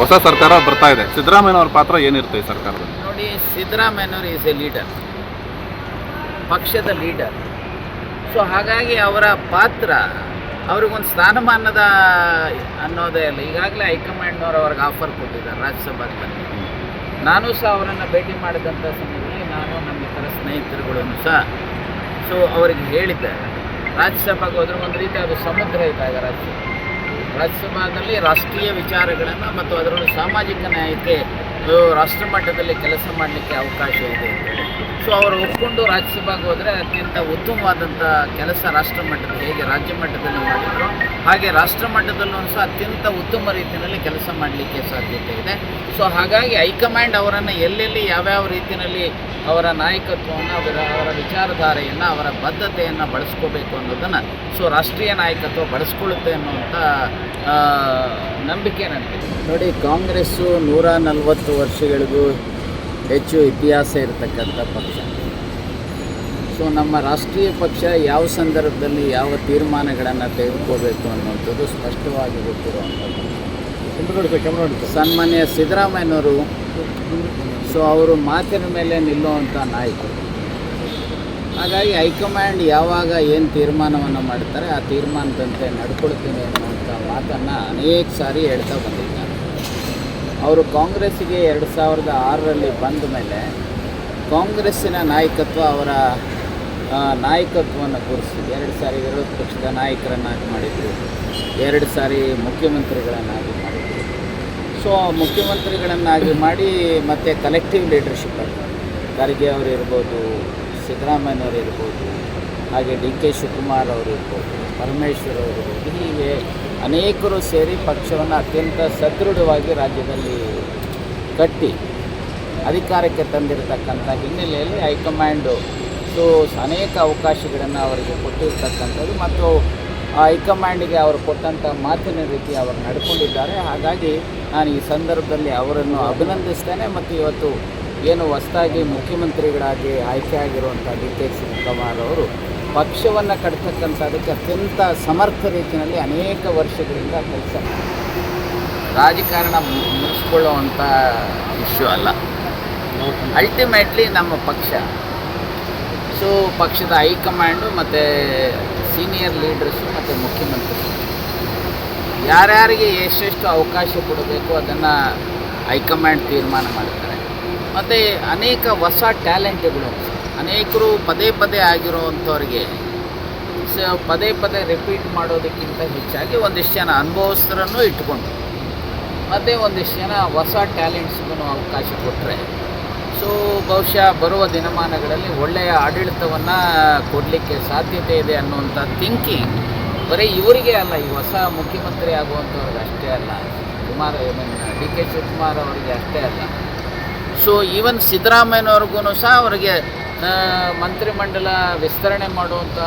ಹೊಸ ಸರ್ಕಾರ ಬರ್ತಾ ಇದೆ, ಸಿದ್ದರಾಮಯ್ಯನವ್ರ ಪಾತ್ರ ಏನಿರುತ್ತೆ ಈ ಸರ್ಕಾರದಲ್ಲಿ? ನೋಡಿ, ಸಿದ್ದರಾಮಯ್ಯನವರು ಈಸ್ ಎ ಲೀಡರ್, ಪಕ್ಷದ ಲೀಡರ್. ಸೊ ಹಾಗಾಗಿ ಅವರ ಪಾತ್ರ, ಅವ್ರಿಗೊಂದು ಸ್ಥಾನಮಾನದ ಅನ್ನೋದೇ ಇಲ್ಲ. ಈಗಾಗಲೇ ಹೈಕಮಾಂಡ್ನವರು ಅವ್ರಿಗೆ ಆಫರ್ ಕೊಟ್ಟಿದ್ದಾರೆ ರಾಜ್ಯಸಭಾಗೆ ಬನ್ನಿ. ನಾನು ಸಹ ಅವರನ್ನು ಭೇಟಿ ಮಾಡಿದಂಥ ಸಮಯದಲ್ಲಿ ನಾನು ನಮ್ಮ ಇತರ ಸ್ನೇಹಿತರುಗಳನ್ನು ಸಹ ಅವರಿಗೆ ಹೇಳಿದ್ದೆ, ರಾಜ್ಯಸಭೆಗೆ ಹೋದರೆ ಒಂದು ರೀತಿ ಅದು ಸಮುದ್ರ ಇದ್ದಾಗ ರಾಜ್ಯಸಭಾದಲ್ಲಿ ರಾಷ್ಟ್ರೀಯ ವಿಚಾರಗಳನ್ನು ಮತ್ತು ಅದರಲ್ಲೂ ಸಾಮಾಜಿಕ ನ್ಯಾಯಕ್ಕೆ ರಾಷ್ಟ್ರ ಮಟ್ಟದಲ್ಲಿ ಕೆಲಸ ಮಾಡಲಿಕ್ಕೆ ಅವಕಾಶ ಇದೆ ಅಂತೇಳಿ. ಅವರು ಒಪ್ಪಿಕೊಂಡು ರಾಜ್ಯಸಭೆಗೆ ಹೋದರೆ ಅತ್ಯಂತ ಉತ್ತಮವಾದಂಥ ಕೆಲಸ ರಾಷ್ಟ್ರ ಮಟ್ಟದಲ್ಲಿ ಹೇಗೆ ರಾಜ್ಯ ಮಟ್ಟದಲ್ಲಿ ಮಾಡಿದ್ರು ಹಾಗೆ ರಾಷ್ಟ್ರ ಮಟ್ಟದಲ್ಲೂ ಸಹ ಅತ್ಯಂತ ಉತ್ತಮ ರೀತಿಯಲ್ಲಿ ಕೆಲಸ ಮಾಡಲಿಕ್ಕೆ ಸಾಧ್ಯತೆ ಇದೆ. ಹಾಗಾಗಿ ಹೈಕಮಾಂಡ್ ಅವರನ್ನು ಎಲ್ಲೆಲ್ಲಿ ಯಾವ್ಯಾವ ರೀತಿಯಲ್ಲಿ ಅವರ ನಾಯಕತ್ವವನ್ನು, ಅವರ ವಿಚಾರಧಾರೆಯನ್ನು, ಅವರ ಬದ್ಧತೆಯನ್ನು ಬಳಸ್ಕೋಬೇಕು ಅನ್ನೋದನ್ನು ರಾಷ್ಟ್ರೀಯ ನಾಯಕತ್ವ ಬಳಸ್ಕೊಳ್ಳುತ್ತೆ ಅನ್ನುವಂಥ ನಂಬಿಕೆ ನನಗೆ. ನೋಡಿ, ಕಾಂಗ್ರೆಸ್ಸು 140 ವರ್ಷಗಳಿಗೂ ಹೆಚ್ಚು ಇತಿಹಾಸ ಇರತಕ್ಕಂಥ ಪಕ್ಷ. ನಮ್ಮ ರಾಷ್ಟ್ರೀಯ ಪಕ್ಷ ಯಾವ ಸಂದರ್ಭದಲ್ಲಿ ಯಾವ ತೀರ್ಮಾನಗಳನ್ನು ತೆಗೆದುಕೋಬೇಕು ಅನ್ನುವಂಥದ್ದು ಸ್ಪಷ್ಟವಾಗಿ ಗೊತ್ತಿರುವಂಥದ್ದು. ಸನ್ಮಾನ್ಯ ಸಿದ್ದರಾಮಯ್ಯನವರು ಅವರು ಮಾತಿನ ಮೇಲೆ ನಿಲ್ಲುವಂಥ ನಾಯಕರು. ಹಾಗಾಗಿ ಹೈಕಮಾಂಡ್ ಯಾವಾಗ ಏನು ತೀರ್ಮಾನವನ್ನು ಮಾಡ್ತಾರೆ ಆ ತೀರ್ಮಾನದಂತೆ ನಡ್ಕೊಳ್ತೀನಿ ಅನ್ನುವಂಥ ಮಾತನ್ನು ಅನೇಕ ಸಾರಿ ಹೇಳ್ತಾ ಬಂದಿದ್ದಾರೆ. ಅವರು ಕಾಂಗ್ರೆಸ್ಸಿಗೆ 2006ರಲ್ಲಿ ಬಂದ ಮೇಲೆ ಕಾಂಗ್ರೆಸ್ಸಿನ ನಾಯಕತ್ವ ಅವರ ನಾಯಕತ್ವವನ್ನು ಕೂರಿಸಿ 2 ಸಾರಿ ವಿರೋಧ ಪಕ್ಷದ ನಾಯಕರನ್ನಾಗಿ ಮಾಡಿದರು, 2 ಸಾರಿ ಮುಖ್ಯಮಂತ್ರಿಗಳನ್ನಾಗಿ ಮಾಡಿದರು. ಮುಖ್ಯಮಂತ್ರಿಗಳನ್ನಾಗಿ ಮಾಡಿ ಮತ್ತು ಕಲೆಕ್ಟಿವ್ ಲೀಡರ್ಶಿಪ್ ಖರ್ಗೆ ಅವರು ಇರ್ಬೋದು, ಸಿದ್ದರಾಮಯ್ಯನವರು ಇರ್ಬೋದು, ಹಾಗೆ ಡಿ.ಕೆ. ಶಿವಕುಮಾರ್ ಅವರು ಇರ್ಬೋದು, ಪರಮೇಶ್ವರ್ ಅವರು ಇರ್ಬೋದು, ಹೀಗೆ ಅನೇಕರು ಸೇರಿ ಪಕ್ಷವನ್ನು ಅತ್ಯಂತ ಸದೃಢವಾಗಿ ರಾಜ್ಯದಲ್ಲಿ ಕಟ್ಟಿ ಅಧಿಕಾರಕ್ಕೆ ತಂದಿರತಕ್ಕಂಥ ಹಿನ್ನೆಲೆಯಲ್ಲಿ ಹೈಕಮಾಂಡು ಅನೇಕ ಅವಕಾಶಗಳನ್ನು ಅವರಿಗೆ ಕೊಟ್ಟಿರ್ತಕ್ಕಂಥದ್ದು ಮತ್ತು ಆ ಹೈಕಮಾಂಡಿಗೆ ಅವರು ಕೊಟ್ಟಂಥ ಮಾತಿನ ರೀತಿ ಅವರು ನಡ್ಕೊಂಡಿದ್ದಾರೆ. ಹಾಗಾಗಿ ನಾನು ಈ ಸಂದರ್ಭದಲ್ಲಿ ಅವರನ್ನು ಅಭಿನಂದಿಸ್ತೇನೆ. ಮತ್ತು ಇವತ್ತು ಏನು ಹೊಸದಾಗಿ ಮುಖ್ಯಮಂತ್ರಿಗಳಾಗಿ ಆಯ್ಕೆಯಾಗಿರುವಂಥ ಡಿ.ಕೆ. ಶಿವಕುಮಾರ್ ಅವರು ಪಕ್ಷವನ್ನು ಕಟ್ತಕ್ಕಂಥದ್ದಕ್ಕೆ ಅತ್ಯಂತ ಸಮರ್ಥ ರೀತಿಯಲ್ಲಿ ಅನೇಕ ವರ್ಷಗಳಿಂದ ಕೆಲಸ ರಾಜಕಾರಣ ಮುಗಿಸ್ಕೊಳ್ಳುವಂಥ ಇಶ್ಯೂ ಅಲ್ಲ. ಅಲ್ಟಿಮೇಟ್ಲಿ ನಮ್ಮ ಪಕ್ಷ ಪಕ್ಷದ ಹೈಕಮಾಂಡು ಮತ್ತು ಸೀನಿಯರ್ ಲೀಡರ್ಸು ಮತ್ತು ಮುಖ್ಯಮಂತ್ರಿ ಯಾರ್ಯಾರಿಗೆ ಎಷ್ಟೆಷ್ಟು ಅವಕಾಶ ಕೊಡಬೇಕು ಅದನ್ನು ಹೈಕಮಾಂಡ್ ತೀರ್ಮಾನ ಮಾಡ್ತಾರೆ. ಮತ್ತು ಅನೇಕ ಹೊಸ ಟ್ಯಾಲೆಂಟ್ಗಳು ಅನೇಕರು ಪದೇ ಪದೇ ಆಗಿರುವಂಥವ್ರಿಗೆ ಪದೇ ಪದೇ ರಿಪೀಟ್ ಮಾಡೋದಕ್ಕಿಂತ ಹೆಚ್ಚಾಗಿ ಒಂದಿಷ್ಟು ಜನ ಅನುಭವಸ್ಥರನ್ನು ಇಟ್ಕೊಂಡು ಮತ್ತು ಒಂದಿಷ್ಟು ಜನ ಹೊಸ ಟ್ಯಾಲೆಂಟ್ಸ್ಗೂ ಅವಕಾಶ ಕೊಟ್ಟರೆ ಬಹುಶಃ ಬರುವ ದಿನಮಾನಗಳಲ್ಲಿ ಒಳ್ಳೆಯ ಆಡಳಿತವನ್ನು ಕೊಡಲಿಕ್ಕೆ ಸಾಧ್ಯತೆ ಇದೆ ಅನ್ನುವಂಥ ಥಿಂಕಿಂಗ್ ಬರೀ ಇವರಿಗೆ ಅಲ್ಲ, ಈ ಹೊಸ ಮುಖ್ಯಮಂತ್ರಿ ಆಗುವಂಥವ್ರಿಗೆ ಅಷ್ಟೇ ಅಲ್ಲ, ಡಿ.ಕೆ. ಶಿವಕುಮಾರ್ ಅವರಿಗೆ ಅಷ್ಟೇ ಅಲ್ಲ. ಈವನ್ ಸಿದ್ದರಾಮಯ್ಯನವ್ರಿಗೂ ಸಹ ಅವರಿಗೆ ಮಂತ್ರಿಮಂಡಲ ವಿಸ್ತರಣೆ ಮಾಡುವಂಥ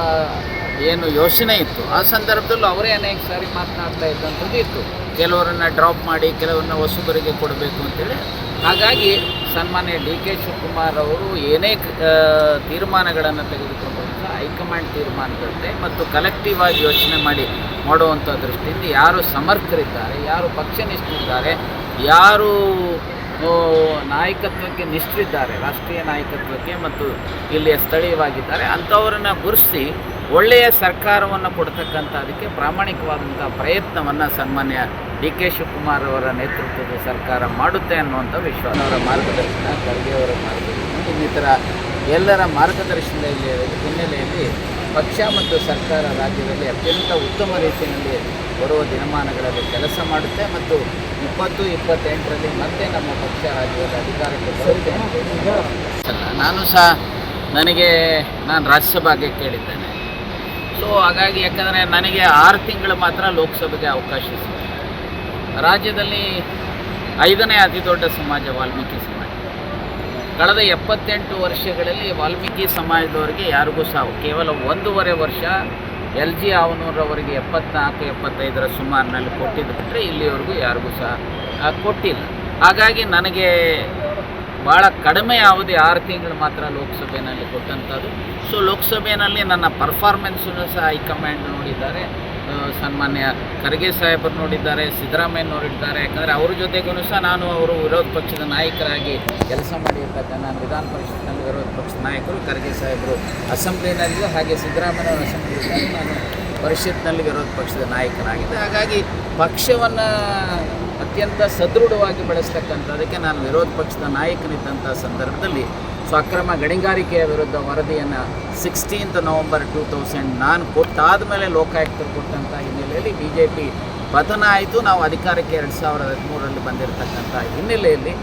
ಏನು ಯೋಚನೆ ಇತ್ತು ಆ ಸಂದರ್ಭದಲ್ಲೂ ಅವರೇ ಅನೇಕ ಸಾರಿ ಮಾತನಾಡ್ತಾ ಇದ್ದಂಥದ್ದು ಇತ್ತು, ಕೆಲವರನ್ನು ಡ್ರಾಪ್ ಮಾಡಿ ಕೆಲವರನ್ನ ಹೊಸಬರಿಗೆ ಕೊಡಬೇಕು ಅಂತೇಳಿ. ಹಾಗಾಗಿ ಸನ್ಮಾನ್ಯ ಡಿ.ಕೆ. ಶಿವಕುಮಾರ್ ಅವರು ಏನೇ ತೀರ್ಮಾನಗಳನ್ನು ತೆಗೆದುಕೊಂಡು ಹೈಕಮಾಂಡ್ ತೀರ್ಮಾನದಂತೆ ಮತ್ತು ಕಲೆಕ್ಟಿವ್ ಆಗಿ ಯೋಚನೆ ಮಾಡುವಂಥ ದೃಷ್ಟಿಯಿಂದ ಯಾರು ಸಮರ್ಥರಿದ್ದಾರೆ, ಯಾರು ಪಕ್ಷನಿಷ್ಠರಿದ್ದಾರೆ, ಯಾರು ನಾಯಕತ್ವಕ್ಕೆ ನಿಷ್ಠರಿದ್ದಾರೆ, ರಾಷ್ಟ್ರೀಯ ನಾಯಕತ್ವಕ್ಕೆ ಮತ್ತು ಇಲ್ಲಿಯ ಸ್ಥಳೀಯವಾಗಿದ್ದಾರೆ ಅಂಥವರನ್ನು ಗುರುತಿಸಿ ಒಳ್ಳೆಯ ಸರ್ಕಾರವನ್ನು ಕೊಡ್ತಕ್ಕಂಥ ಅದಕ್ಕೆ ಪ್ರಾಮಾಣಿಕವಾದಂಥ ಪ್ರಯತ್ನವನ್ನು ಸನ್ಮಾನ್ಯ ಡಿ.ಕೆ. ಶಿವಕುಮಾರ್ ಅವರ ನೇತೃತ್ವದ ಸರ್ಕಾರ ಮಾಡುತ್ತೆ ಅನ್ನುವಂಥ ವಿಶ್ವಾಸವರ ಮಾರ್ಗದರ್ಶನ, ಖರ್ಗೆಯವರ ಮಾರ್ಗದರ್ಶನ, ಇನ್ನಿತರ ಎಲ್ಲರ ಮಾರ್ಗದರ್ಶನದ ಹಿನ್ನೆಲೆಯಲ್ಲಿ ಪಕ್ಷ ಮತ್ತು ಸರ್ಕಾರ ರಾಜ್ಯದಲ್ಲಿ ಅತ್ಯಂತ ಉತ್ತಮ ರೀತಿಯಲ್ಲಿ ಬರುವ ದಿನಮಾನಗಳಲ್ಲಿ ಕೆಲಸ ಮಾಡುತ್ತೆ ಮತ್ತು 2028ರಲ್ಲಿ ಮತ್ತೆ ನಮ್ಮ ಪಕ್ಷ ರಾಜ್ಯದಲ್ಲಿ ಅಧಿಕಾರಕ್ಕೆ ಬರುತ್ತೆ ಅಂತ ನಾನು ಸಹ ನಾನು ರಾಜ್ಯಸಭೆಗೆ ಕೇಳಿದ್ದೇನೆ. ಹಾಗಾಗಿ ಯಾಕಂದರೆ ನನಗೆ 6 ತಿಂಗಳು ಮಾತ್ರ ಲೋಕಸಭೆಗೆ ಅವಕಾಶ ಸಿಗುತ್ತೆ. ರಾಜ್ಯದಲ್ಲಿ 5ನೇ ಅತಿ ದೊಡ್ಡ ಸಮಾಜ ವಾಲ್ಮೀಕಿ ಸಮಾಜ. ಕಳೆದ 78 ವರ್ಷಗಳಲ್ಲಿ ವಾಲ್ಮೀಕಿ ಸಮಾಜದವರಿಗೆ ಯಾರಿಗೂ ಸಹ ಕೇವಲ 1.5 ವರ್ಷ LG ಆವನೂರವರಿಗೆ 74-75 ಸುಮಾರಿನಲ್ಲಿ ಕೊಟ್ಟಿದ್ದು ಬಿಟ್ಟರೆ ಇಲ್ಲಿವರೆಗೂ ಯಾರಿಗೂ ಸಹ ಕೊಟ್ಟಿಲ್ಲ. ಹಾಗಾಗಿ ನನಗೆ ಭಾಳ ಕಡಿಮೆ ಅವಧಿ 6 ತಿಂಗಳು ಮಾತ್ರ ಲೋಕಸಭೆಯಲ್ಲಿ ಕೊಟ್ಟಂಥದ್ದು. ಲೋಕಸಭೆಯಲ್ಲಿ ನನ್ನ ಪರ್ಫಾರ್ಮೆನ್ಸನ್ನು ಸಹ ಹೈಕಮಾಂಡ್ ನೋಡಿದ್ದಾರೆ. ಸನ್ಮಾನ್ಯ ಖರ್ಗೆ ಸಾಹೇಬರು ನೋಡಿದ್ದಾರೆ, ಸಿದ್ದರಾಮಯ್ಯ ನೋಡಿದ್ದಾರೆ. ಯಾಕಂದರೆ ಅವ್ರ ಜೊತೆಗೂ ಸಹ ನಾನು ಅವರು ವಿರೋಧ ಪಕ್ಷದ ನಾಯಕರಾಗಿ ಕೆಲಸ ಮಾಡಿರ್ತಕ್ಕಂಥ ನಾನು ವಿಧಾನ ಪರಿಷತ್ನಲ್ಲಿ ವಿರೋಧ ಪಕ್ಷದ ನಾಯಕರು, ಖರ್ಗೆ ಸಾಹೇಬರು ಅಸೆಂಬ್ಲಿನಲ್ಲಿಯೂ ಹಾಗೆ ಸಿದ್ದರಾಮಯ್ಯ ಅಸೆಂಬ್ಲಿನಲ್ಲಿ ನಾನು ಪರಿಷತ್ನಲ್ಲಿ ವಿರೋಧ ಪಕ್ಷದ ನಾಯಕನಾಗಿದ್ದೆ. ಹಾಗಾಗಿ ಪಕ್ಷವನ್ನು ಅತ್ಯಂತ ಸದೃಢವಾಗಿ ಬೆಳೆಸ್ತಕ್ಕಂಥದ್ದಕ್ಕೆ ನಾನು ವಿರೋಧ ಪಕ್ಷದ ನಾಯಕನಿದ್ದಂಥ ಸಂದರ್ಭದಲ್ಲಿ ಅಕ್ರಮ ಗಣಿಗಾರಿಕೆಯ ವಿರುದ್ಧ ವರದಿಯನ್ನು 16 ನವಂಬರ್ 2000 ನಾನು ಕೊಟ್ಟಾದ ಮೇಲೆ ಲೋಕಾಯುಕ್ತರು ಕೊಟ್ಟಂಥ ಹಿನ್ನೆಲೆಯಲ್ಲಿ BJP ಪತನ ಆಯಿತು. ನಾವು ಅಧಿಕಾರಕ್ಕೆ 2013ರಲ್ಲಿ ಬಂದಿರತಕ್ಕಂಥ ಹಿನ್ನೆಲೆಯಲ್ಲಿ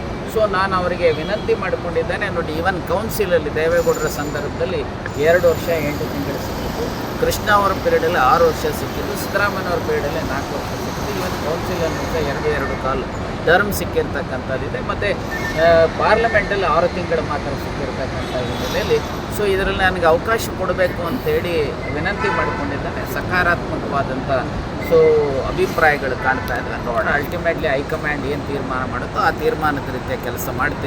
ನಾನು ಅವರಿಗೆ ವಿನಂತಿ ಮಾಡಿಕೊಂಡಿದ್ದೇನೆ. ನೋಡಿ, ಈವನ್ ಕೌನ್ಸಿಲಲ್ಲಿ ದೇವೇಗೌಡರ ಸಂದರ್ಭದಲ್ಲಿ 2 ವರ್ಷ 8 ತಿಂಗಳು ಸಿಕ್ಕಿತ್ತು, ಕೃಷ್ಣ ಅವರ ಪೀರಿಯಡಲ್ಲಿ 6 ವರ್ಷ ಸಿಕ್ಕಿತ್ತು, ಸಿದ್ದರಾಮಯ್ಯನವ್ರ ಪೀರಿಯಡಲ್ಲಿ 4 ವರ್ಷ ಸಿಕ್ಕಿತ್ತು. ಈವನ್ ಕೌನ್ಸಿಲಲ್ಲಿ ಸಹ 2 ಕಾಲು ಟರ್ಮ್ ಸಿಕ್ಕಿರ್ತಕ್ಕಂಥದ್ದಿದೆ. ಮತ್ತು ಪಾರ್ಲಿಮೆಂಟಲ್ಲಿ 6 ತಿಂಗಳು ಮಾತ್ರ ಸಿಕ್ಕಿರ್ತಕ್ಕಂಥ ಹಿನ್ನೆಲೆಯಲ್ಲಿ ಇದರಲ್ಲಿ ನನಗೆ ಅವಕಾಶ ಕೊಡಬೇಕು ಅಂತೇಳಿ ವಿನಂತಿ ಮಾಡಿಕೊಂಡಿದ್ದೇನೆ. ಸಕಾರಾತ್ಮಕವಾದಂಥ ಅಭಿಪ್ರಾಯಗಳು ಕಾಣ್ತಾ ಇದ್ದಾವೆ. ನೋಡೋಣ, ಅಲ್ಟಿಮೇಟ್ಲಿ ಹೈಕಮಾಂಡ್ ಏನು ತೀರ್ಮಾನ ಮಾಡುತ್ತೋ ಆ ತೀರ್ಮಾನದ ರೀತಿಯ ಕೆಲಸ ಮಾಡ್ತೀನಿ.